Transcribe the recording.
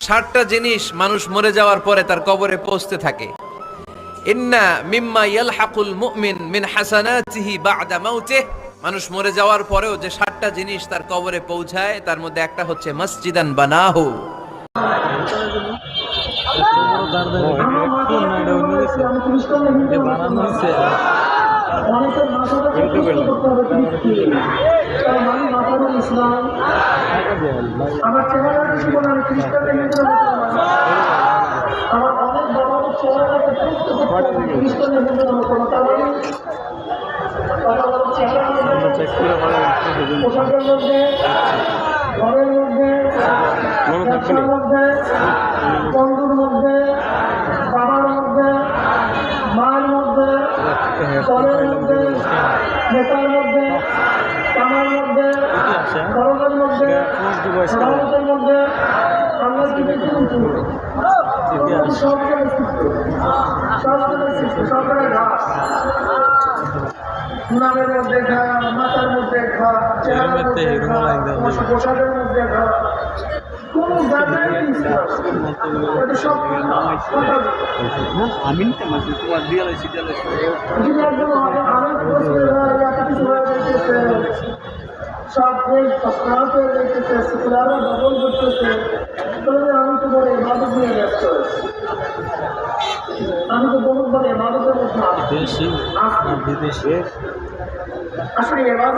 60টা জিনিস মানুষ মরে যাওয়ার পরে তার কবরে পৌঁছতে থাকে। ইন্না মিম্মা ইয়ালহাকুল মুমিন মিন হাসানাতিহি বা'দা মাউতিহি, মানুষ মরে যাওয়ার পরেও যে 60টা জিনিস তার কবরে পৌঁছায় তার মধ্যে একটা হচ্ছে মসজিদান বানাহু। পোশাকের মধ্যে, ঘরের মধ্যে, ব্যবসার মধ্যে, বন্ধুর মধ্যে, বাবার মধ্যে, মায়ের মধ্যে, দলের মধ্যে, নেতার মধ্যে, কামার মধ্যে, ধর্মের মধ্যে, সমাজের মধ্যে আমরা সরকারের ঘাস নামের মধ্যে ঘা, মাথার মধ্যে ঘা, চেহারার মধ্যে ঘা, পোশাকের মধ্যে ঘা, কোন জায়গায় আমি সব ডবল করতেছে, আমি তো বলে মাদক নিয়ে ব্যস্ত, আমি তো বহুত বলে মাদকের মধ্যে আসলে এবার